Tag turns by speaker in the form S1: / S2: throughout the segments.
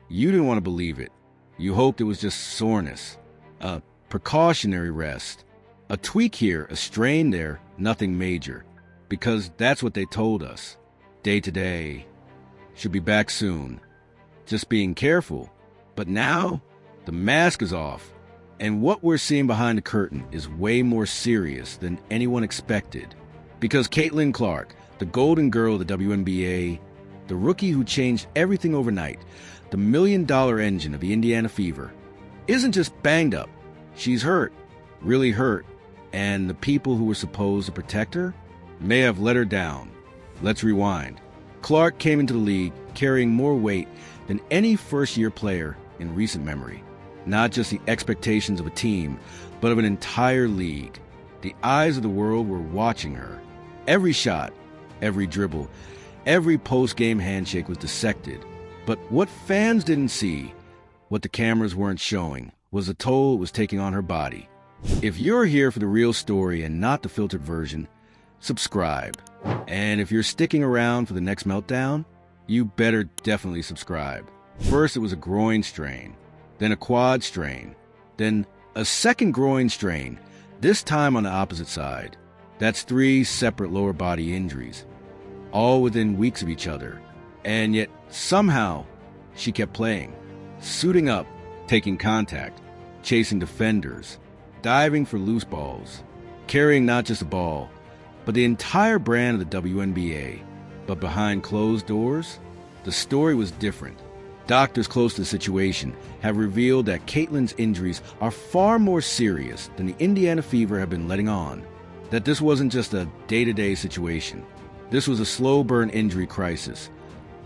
S1: You didn't want to believe it. You hoped it was just soreness, a precautionary rest, a tweak here, a strain there, nothing major, because that's what they told us. Day to day. Should be back soon. Just being careful. But now, the mask is off, and what we're seeing behind the curtain is way more serious than anyone expected. Because Caitlin Clark, the golden girl of the WNBA, the rookie who changed everything overnight, the million-dollar engine of the Indiana Fever, isn't just banged up. She's hurt, really hurt, and the people who were supposed to protect her may have let her down. Let's rewind. Clark came into the league carrying more weight than any first-year player in recent memory. Not just the expectations of a team, but of an entire league. The eyes of the world were watching her. Every shot, every dribble, every post-game handshake was dissected. But what fans didn't see, what the cameras weren't showing, was the toll it was taking on her body. If you're here for the real story and not the filtered version, subscribe. And if you're sticking around for the next meltdown, you better definitely subscribe. First, it was a groin strain, then a quad strain, then a second groin strain, this time on the opposite side. That's 3 separate lower body injuries, all within weeks of each other. And yet, somehow, she kept playing, suiting up, taking contact, chasing defenders, diving for loose balls, carrying not just a ball, but the entire brand of the WNBA. But behind closed doors, the story was different. Doctors close to the situation have revealed that Caitlin's injuries are far more serious than the Indiana Fever have been letting on. That this wasn't just a day-to-day situation. This was a slow-burn injury crisis,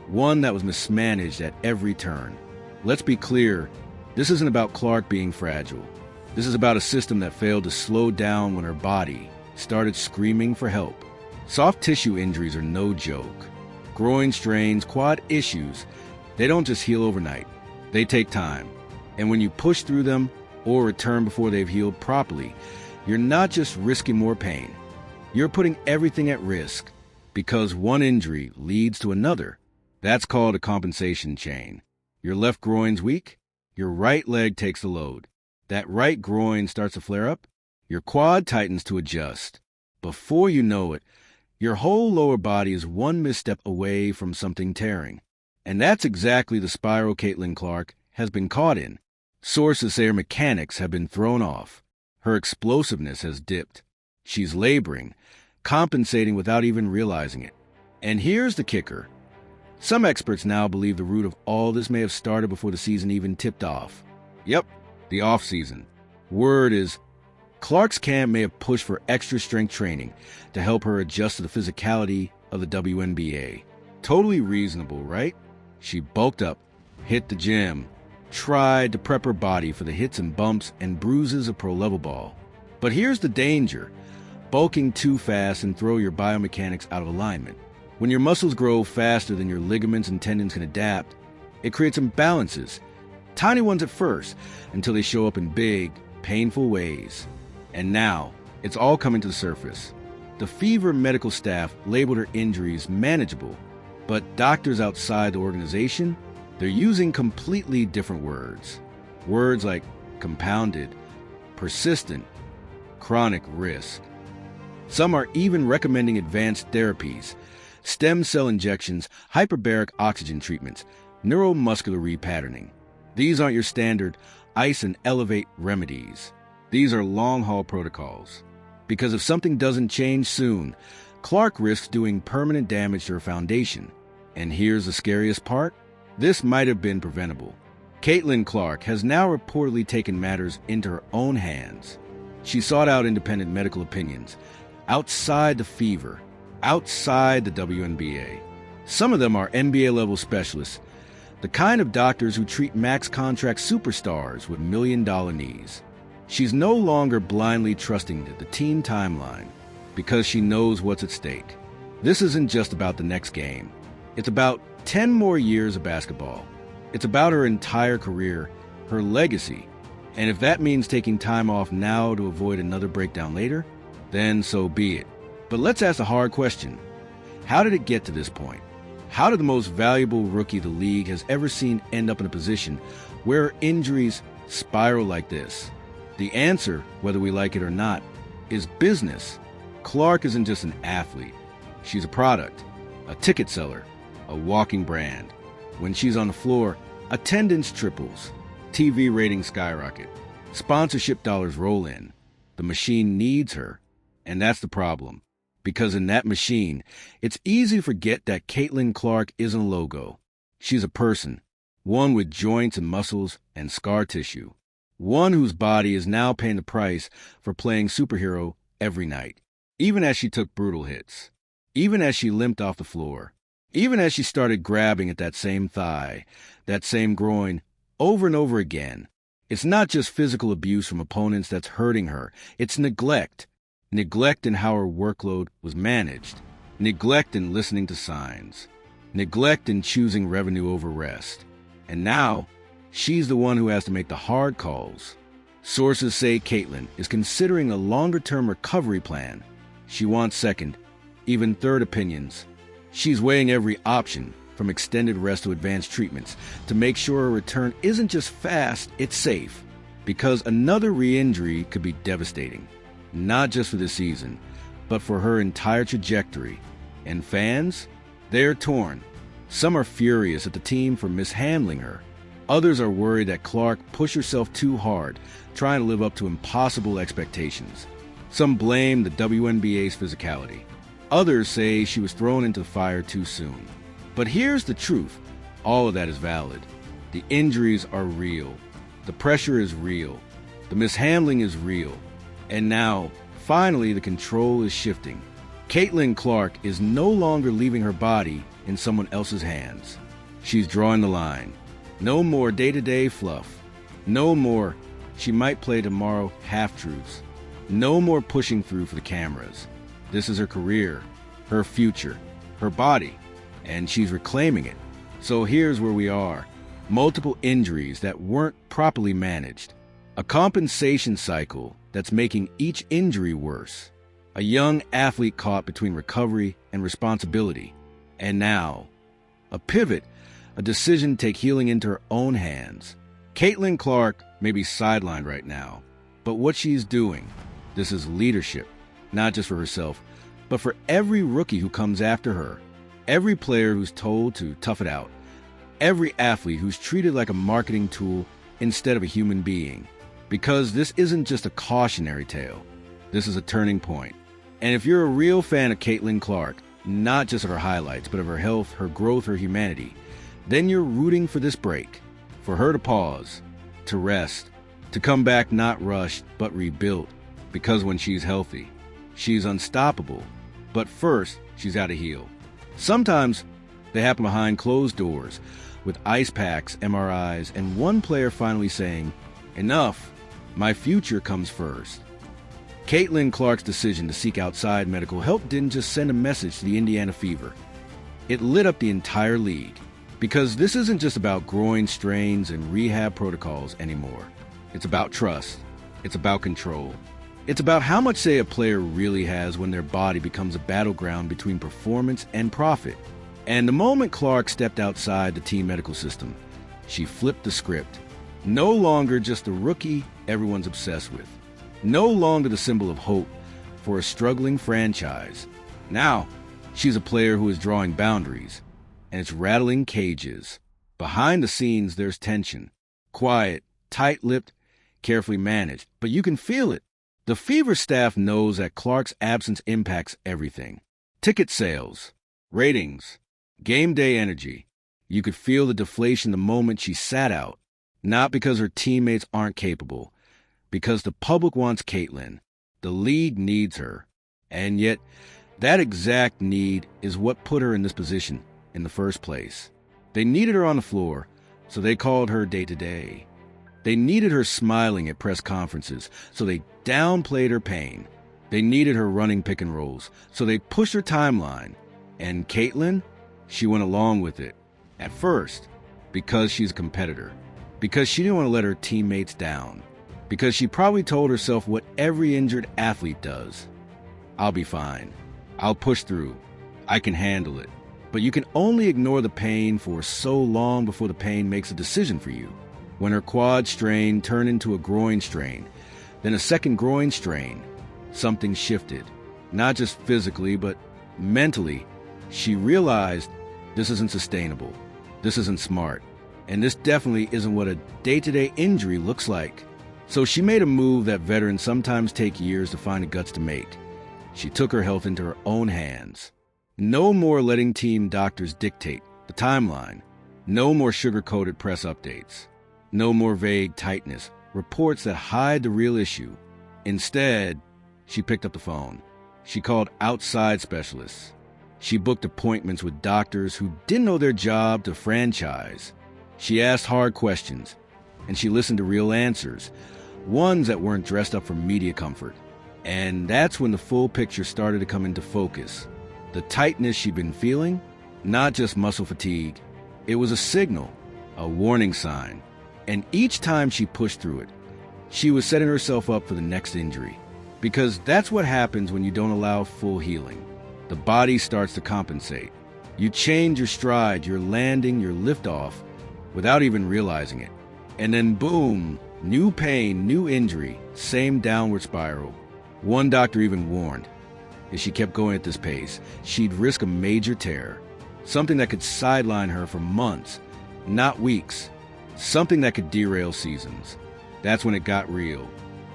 S1: one that was mismanaged at every turn. Let's be clear, this isn't about Clark being fragile. This is about a system that failed to slow down when her body started screaming for help. Soft tissue injuries are no joke. Groin strains, quad issues, they don't just heal overnight. They take time. And when you push through them or return before they've healed properly, you're not just risking more pain. You're putting everything at risk because one injury leads to another. That's called a compensation chain. Your left groin's weak, your right leg takes the load. That right groin starts to flare up, your quad tightens to adjust. Before you know it, your whole lower body is one misstep away from something tearing. And that's exactly the spiral Caitlin Clark has been caught in. Sources say her mechanics have been thrown off. Her explosiveness has dipped. She's laboring, compensating without even realizing it. And here's the kicker. Some experts now believe the root of all this may have started before the season even tipped off. Yep, the off-season. Word is, Clark's camp may have pushed for extra strength training to help her adjust to the physicality of the WNBA. Totally reasonable, right? She bulked up, hit the gym, tried to prep her body for the hits and bumps and bruises of pro-level ball. But here's the danger. Bulking too fast and throw your biomechanics out of alignment. When your muscles grow faster than your ligaments and tendons can adapt, it creates imbalances. Tiny ones at first, until they show up in big, painful ways. And now, it's all coming to the surface. The Fever medical staff labeled her injuries manageable, but doctors outside the organization, they're using completely different words. Words like compounded, persistent, chronic risk. Some are even recommending advanced therapies, stem cell injections, hyperbaric oxygen treatments, neuromuscular repatterning. These aren't your standard ice and elevate remedies. These are long-haul protocols. Because if something doesn't change soon, Clark risks doing permanent damage to her foundation. And here's the scariest part. This might have been preventable. Caitlin Clark has now reportedly taken matters into her own hands. She sought out independent medical opinions, outside the Fever, outside the WNBA. Some of them are NBA-level specialists, the kind of doctors who treat max contract superstars with million-dollar knees. She's no longer blindly trusting the team timeline because she knows what's at stake. This isn't just about the next game. It's about 10 more years of basketball. It's about her entire career, her legacy. And if that means taking time off now to avoid another breakdown later, then so be it. But let's ask a hard question. How did it get to this point? How did the most valuable rookie the league has ever seen end up in a position where injuries spiral like this? The answer, whether we like it or not, is business. Clark isn't just an athlete. She's a product, a ticket seller, a walking brand. When she's on the floor, attendance triples, TV ratings skyrocket, sponsorship dollars roll in. The machine needs her, and that's the problem. Because in that machine, it's easy to forget that Caitlin Clark isn't a logo. She's a person, one with joints and muscles and scar tissue, one whose body is now paying the price for playing superhero every night, even as she took brutal hits, even as she limped off the floor, even as she started grabbing at that same thigh, that same groin, over and over again. It's not just physical abuse from opponents that's hurting her, it's neglect. Neglect in how her workload was managed, neglect in listening to signs, neglect in choosing revenue over rest. And now, she's the one who has to make the hard calls. Sources say Caitlin is considering a longer-term recovery plan. She wants second, even third opinions. She's weighing every option, from extended rest to advanced treatments, to make sure her return isn't just fast, it's safe. Because another re-injury could be devastating. Not just for this season, but for her entire trajectory. And fans? They're torn. Some are furious at the team for mishandling her. Others are worried that Clark pushed herself too hard, trying to live up to impossible expectations. Some blame the WNBA's physicality. Others say she was thrown into the fire too soon. But here's the truth. All of that is valid. The injuries are real. The pressure is real. The mishandling is real. And now, finally, the control is shifting. Caitlin Clark is no longer leaving her body in someone else's hands. She's drawing the line. No more day-to-day fluff. No more, she might play tomorrow, half-truths. No more pushing through for the cameras. This is her career, her future, her body, and she's reclaiming it. So here's where we are. Multiple injuries that weren't properly managed. A compensation cycle that's making each injury worse. A young athlete caught between recovery and responsibility. And now, a pivot, a decision to take healing into her own hands. Caitlin Clark may be sidelined right now, but what she's doing, this is leadership, not just for herself, but for every rookie who comes after her, every player who's told to tough it out, every athlete who's treated like a marketing tool instead of a human being. Because this isn't just a cautionary tale. This is a turning point. And if you're a real fan of Caitlin Clark, not just of her highlights, but of her health, her growth, her humanity, then you're rooting for this break, for her to pause, to rest, to come back not rushed, but rebuilt. Because when she's healthy, she's unstoppable. But first, she's got to heal. Sometimes they happen behind closed doors, with ice packs, MRIs, and one player finally saying, "Enough. My future comes first." Caitlin Clark's decision to seek outside medical help didn't just send a message to the Indiana Fever. It lit up the entire league. Because this isn't just about groin strains and rehab protocols anymore. It's about trust. It's about control. It's about how much say a player really has when their body becomes a battleground between performance and profit. And the moment Clark stepped outside the team medical system, she flipped the script. No longer just the rookie everyone's obsessed with. No longer the symbol of hope for a struggling franchise. Now, she's a player who is drawing boundaries, and it's rattling cages. Behind the scenes, there's tension. Quiet, tight-lipped, carefully managed, but you can feel it. The Fever staff knows that Clark's absence impacts everything. Ticket sales, ratings, game day energy. You could feel the deflation the moment she sat out. Not because her teammates aren't capable, because the public wants Caitlin. The league needs her. And yet, that exact need is what put her in this position in the first place. They needed her on the floor, so they called her day-to-day. They needed her smiling at press conferences, so they downplayed her pain. They needed her running pick and rolls, so they pushed her timeline. And Caitlin, she went along with it. At first, because she's a competitor. Because she didn't want to let her teammates down. Because she probably told herself what every injured athlete does. I'll be fine. I'll push through. I can handle it. But you can only ignore the pain for so long before the pain makes a decision for you. When her quad strain turned into a groin strain, then a second groin strain, something shifted. Not just physically, but mentally. She realized this isn't sustainable. This isn't smart. And this definitely isn't what a day-to-day injury looks like. So she made a move that veterans sometimes take years to find the guts to make. She took her health into her own hands. No more letting team doctors dictate the timeline. No more sugar-coated press updates. No more vague tightness, reports that hide the real issue. Instead, she picked up the phone. She called outside specialists. She booked appointments with doctors who didn't know their job to franchise. She asked hard questions, and she listened to real answers, ones that weren't dressed up for media comfort. And that's when the full picture started to come into focus. The tightness she'd been feeling, not just muscle fatigue, it was a signal, a warning sign. And each time she pushed through it, she was setting herself up for the next injury. Because that's what happens when you don't allow full healing. The body starts to compensate. You change your stride, your landing, your liftoff, without even realizing it. And then boom, new pain, new injury, same downward spiral. One doctor even warned, if she kept going at this pace, she'd risk a major tear. Something that could sideline her for months, not weeks. Something that could derail seasons. That's when it got real.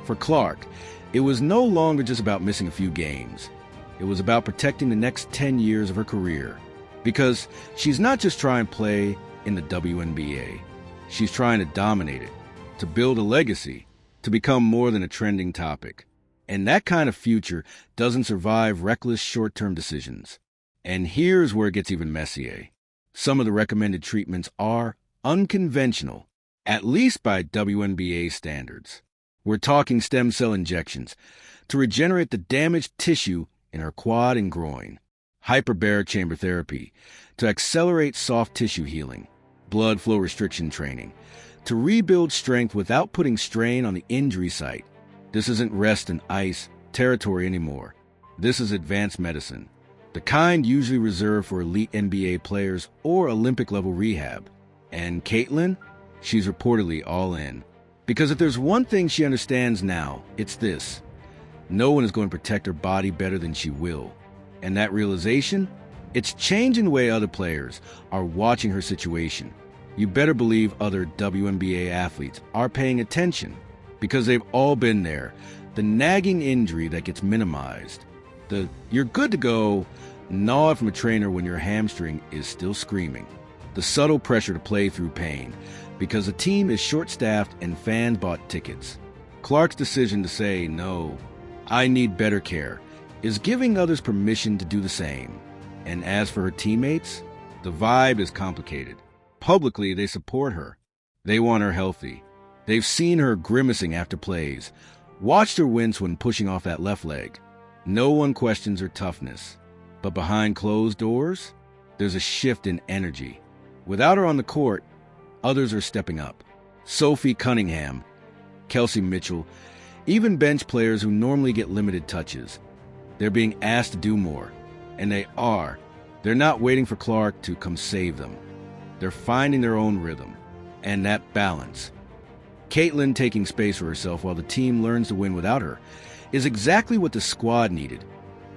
S1: For Clark, it was no longer just about missing a few games. It was about protecting the next 10 years of her career. Because she's not just trying to play in the WNBA. She's trying to dominate it, to build a legacy, to become more than a trending topic. And that kind of future doesn't survive reckless short-term decisions. And here's where it gets even messier. Some of the recommended treatments are unconventional, at least by WNBA standards. We're talking stem cell injections to regenerate the damaged tissue in her quad and groin, hyperbaric chamber therapy to accelerate soft tissue healing, blood flow restriction training to rebuild strength without putting strain on the injury site. This isn't rest and ice territory anymore. This is advanced medicine, the kind usually reserved for elite NBA players or Olympic-level rehab. And Caitlin, she's reportedly all in. Because if there's one thing she understands now, it's this. No one is going to protect her body better than she will. And that realization, it's changing the way other players are watching her situation. You better believe other WNBA athletes are paying attention because they've all been there. The nagging injury that gets minimized. The you're good to go gnaw from a trainer when your hamstring is still screaming. The subtle pressure to play through pain because the team is short-staffed and fans bought tickets. Clark's decision to say, no, I need better care, is giving others permission to do the same. And as for her teammates, the vibe is complicated. Publicly, they support her. They want her healthy. They've seen her grimacing after plays, watched her wince when pushing off that left leg. No one questions her toughness. But behind closed doors, there's a shift in energy. Without her on the court, others are stepping up. Sophie Cunningham, Kelsey Mitchell, even bench players who normally get limited touches. They're being asked to do more. And they are. They're not waiting for Clark to come save them. They're finding their own rhythm. And that balance. Caitlin taking space for herself while the team learns to win without her is exactly what the squad needed.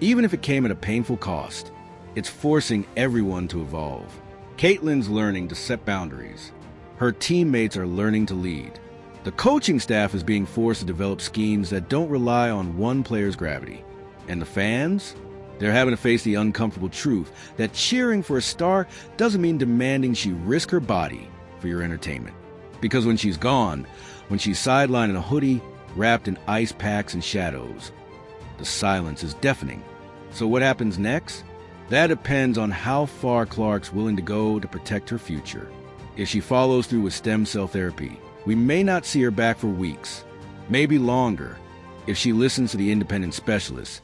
S1: Even if it came at a painful cost, it's forcing everyone to evolve. Caitlin's learning to set boundaries. Her teammates are learning to lead. The coaching staff is being forced to develop schemes that don't rely on one player's gravity. And the fans? They're having to face the uncomfortable truth that cheering for a star doesn't mean demanding she risk her body for your entertainment. Because when she's gone, when she's sidelined in a hoodie, wrapped in ice packs and shadows, the silence is deafening. So what happens next? That depends on how far Clark's willing to go to protect her future. If she follows through with stem cell therapy, we may not see her back for weeks, maybe longer. If she listens to the independent specialists,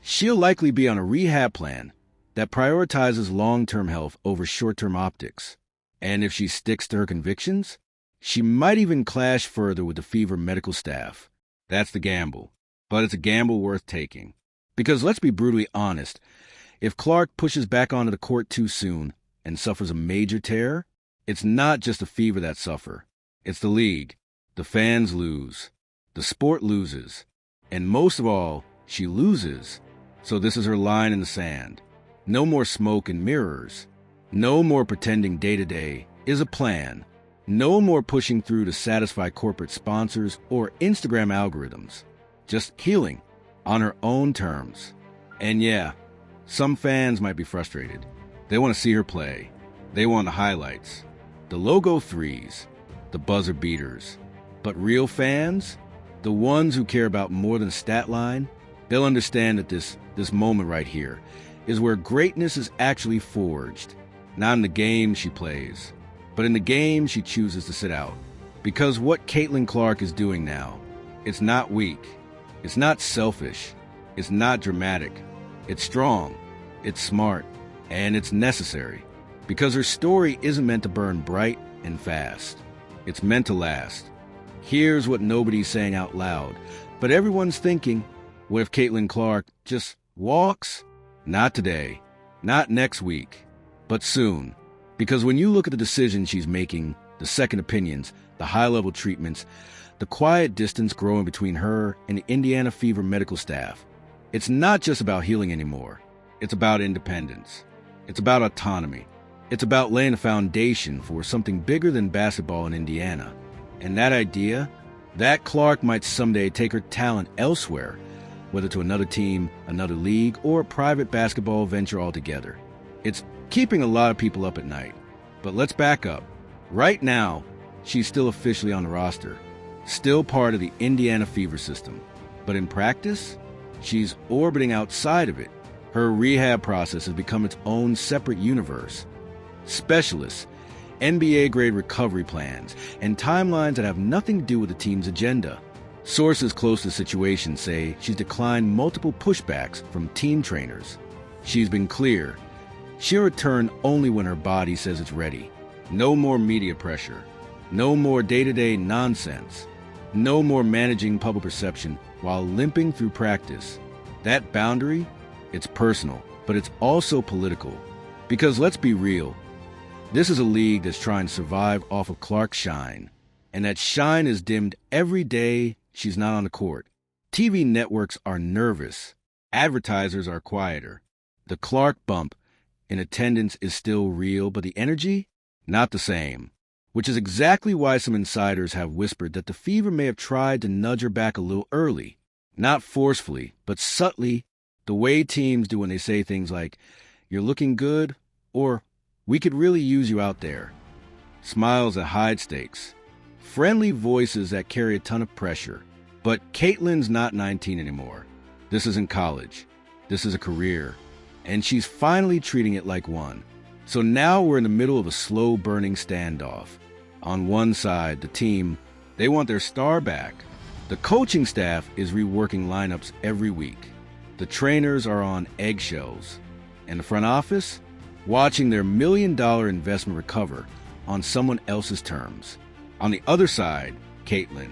S1: she'll likely be on a rehab plan that prioritizes long-term health over short-term optics. And if she sticks to her convictions, she might even clash further with the Fever medical staff. That's the gamble. But it's a gamble worth taking. Because let's be brutally honest, If Clark pushes back onto the court too soon and suffers a major tear, it's not just the Fever that suffer. It's the league. The fans lose. The sport loses. And most of all, she loses. So this is her line in the sand. No more smoke and mirrors. No more pretending day-to-day is a plan. No more pushing through to satisfy corporate sponsors or Instagram algorithms. Just healing on her own terms. And yeah, some fans might be frustrated. They want to see her play. They want the highlights, the logo threes, the buzzer beaters. But real fans, the ones who care about more than a stat line, they'll understand that this moment right here is where greatness is actually forged. Not in the game she plays, but in the game she chooses to sit out. Because what Caitlin Clark is doing now, it's not weak, it's not selfish, it's not dramatic, it's strong, it's smart, and it's necessary. Because her story isn't meant to burn bright and fast. It's meant to last. Here's what nobody's saying out loud, but everyone's thinking, what if Caitlin Clark just walks? Not today, not next week, but soon. Because when you look at the decisions she's making, the second opinions, the high-level treatments, the quiet distance growing between her and the Indiana Fever medical staff, it's not just about healing anymore. It's about independence. It's about autonomy. It's about laying a foundation for something bigger than basketball in Indiana. And that idea, that Clark might someday take her talent elsewhere, whether to another team, another league, or a private basketball venture altogether. It's keeping a lot of people up at night. But let's back up. Right now, she's still officially on the roster, still part of the Indiana Fever system. But in practice, she's orbiting outside of it. Her rehab process has become its own separate universe. Specialists, NBA-grade recovery plans, and timelines that have nothing to do with the team's agenda. Sources close to the situation say she's declined multiple pushbacks from team trainers. She's been clear. She'll return only when her body says it's ready. No more media pressure. No more day-to-day nonsense. No more managing public perception while limping through practice. That boundary, it's personal, but it's also political. Because let's be real, this is a league that's trying to survive off of Clark's shine. And that shine is dimmed every day she's not on the court. TV networks are nervous. Advertisers are quieter. The Clark bump in attendance is still real, but the energy, not the same. Which is exactly why some insiders have whispered that the Fever may have tried to nudge her back a little early. Not forcefully, but subtly, the way teams do when they say things like, "You're looking good," or "We could really use you out there." Smiles that hide stakes. Friendly voices that carry a ton of pressure. But Caitlin's not 19 anymore. This isn't college. This is a career. And she's finally treating it like one. So now we're in the middle of a slow-burning standoff. On one side, the team, they want their star back. The coaching staff is reworking lineups every week. The trainers are on eggshells. And the front office, watching their million-dollar investment recover on someone else's terms. On the other side, Caitlin,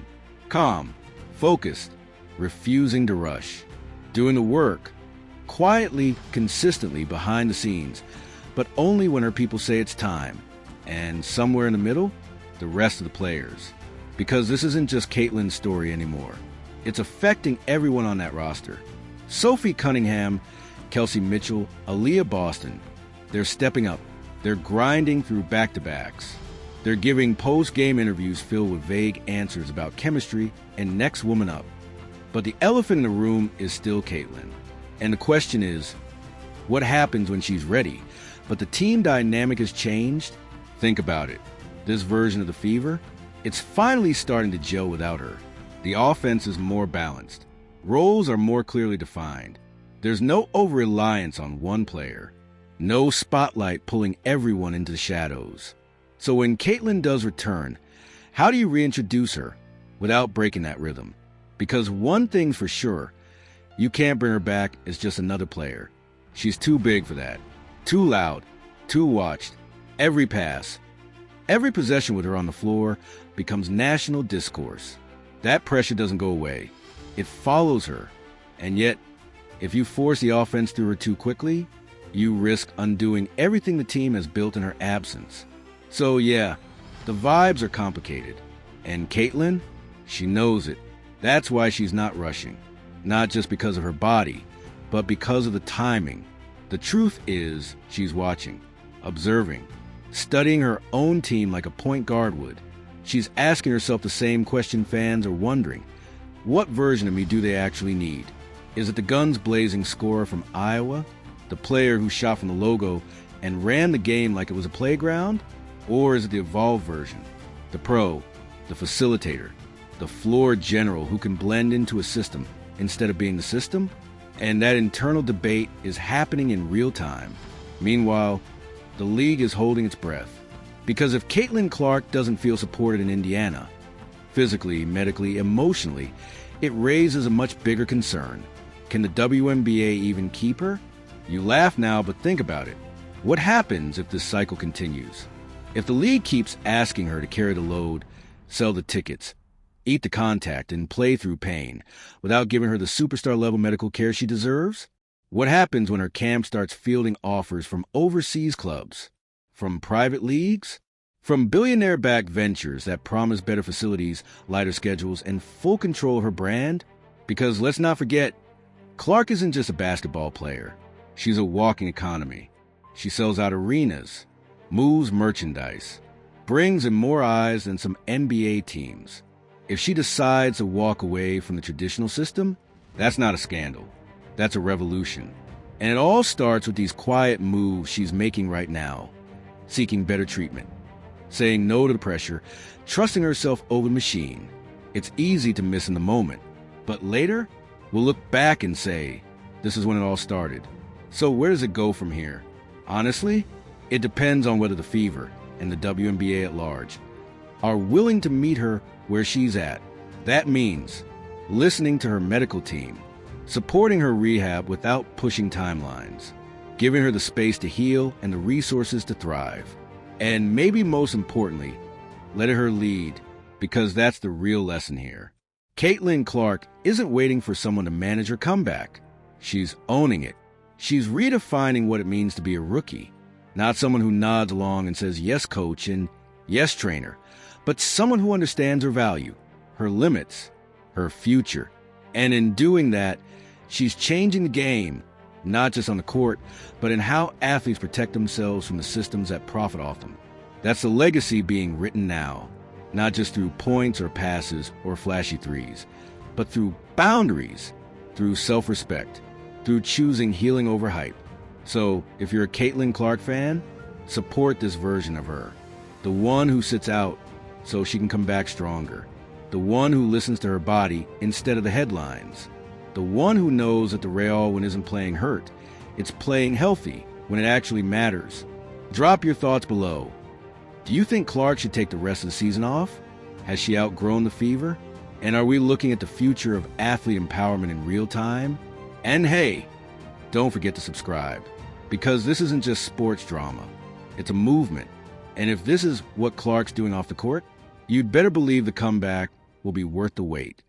S1: calm, focused, refusing to rush, doing the work, quietly, consistently behind the scenes, but only when her people say it's time. And somewhere in the middle, the rest of the players. Because this isn't just Caitlin's story anymore. It's affecting everyone on that roster. Sophie Cunningham, Kelsey Mitchell, Aaliyah Boston. They're stepping up. They're grinding through back-to-backs. They're giving post-game interviews filled with vague answers about chemistry and next woman up. But the elephant in the room is still Caitlin. And the question is, what happens when she's ready? But the team dynamic has changed. Think about it. This version of the Fever, it's finally starting to gel without her. The offense is more balanced. Roles are more clearly defined. There's no over-reliance on one player. No spotlight pulling everyone into the shadows. So when Caitlin does return, how do you reintroduce her without breaking that rhythm? Because one thing's for sure, you can't bring her back as just another player. She's too big for that. Too loud, too watched. Every pass, every possession with her on the floor becomes national discourse. That pressure doesn't go away. It follows her. And yet, if you force the offense through her too quickly, You risk undoing everything the team has built in her absence. So yeah, the vibes are complicated. And Caitlin, she knows it. That's why she's not rushing. Not just because of her body, but because of the timing. The truth is, she's watching, observing, studying her own team like a point guard would. She's asking herself the same question fans are wondering. What version of me do they actually need? Is it the guns blazing scorer from Iowa? The player who shot from the logo and ran the game like it was a playground? Or is it the evolved version? The pro, the facilitator, the floor general who can blend into a system instead of being the system? And that internal debate is happening in real time. Meanwhile, the league is holding its breath. Because if Caitlin Clark doesn't feel supported in Indiana, physically, medically, emotionally, it raises a much bigger concern. Can the WNBA even keep her? You laugh now, but think about it. What happens if this cycle continues? If the league keeps asking her to carry the load, sell the tickets, eat the contact, and play through pain without giving her the superstar-level medical care she deserves? What happens when her camp starts fielding offers from overseas clubs, from private leagues, from billionaire-backed ventures that promise better facilities, lighter schedules, and full control of her brand? Because let's not forget, Clark isn't just a basketball player. She's a walking economy. She sells out arenas, moves merchandise, brings in more eyes than some NBA teams. If she decides to walk away from the traditional system, that's not a scandal. That's a revolution. And it all starts with these quiet moves she's making right now. Seeking better treatment, saying no to the pressure, trusting herself over the machine. It's easy to miss in the moment, but later, we'll look back and say, this is when it all started. So where does it go from here? Honestly, it depends on whether the Fever and the WNBA at large are willing to meet her where she's at. That means listening to her medical team, supporting her rehab without pushing timelines, giving her the space to heal and the resources to thrive. And maybe most importantly, letting her lead, because that's the real lesson here. Caitlin Clark isn't waiting for someone to manage her comeback. She's owning it. She's redefining what it means to be a rookie. Not someone who nods along and says, yes, coach, and yes, trainer, but someone who understands her value, her limits, her future. And in doing that, she's changing the game, not just on the court, but in how athletes protect themselves from the systems that profit off them. That's the legacy being written now, not just through points or passes or flashy threes, but through boundaries, through self-respect, through choosing healing over hype. So, if you're a Caitlin Clark fan, support this version of her. The one who sits out so she can come back stronger. The one who listens to her body instead of the headlines. The one who knows that the Real one isn't playing hurt. It's playing healthy when it actually matters. Drop your thoughts below. Do you think Clark should take the rest of the season off? Has she outgrown the Fever? And are we looking at the future of athlete empowerment in real time? And hey, don't forget to subscribe, because this isn't just sports drama. It's a movement. And if this is what Clark's doing off the court, you'd better believe the comeback will be worth the wait.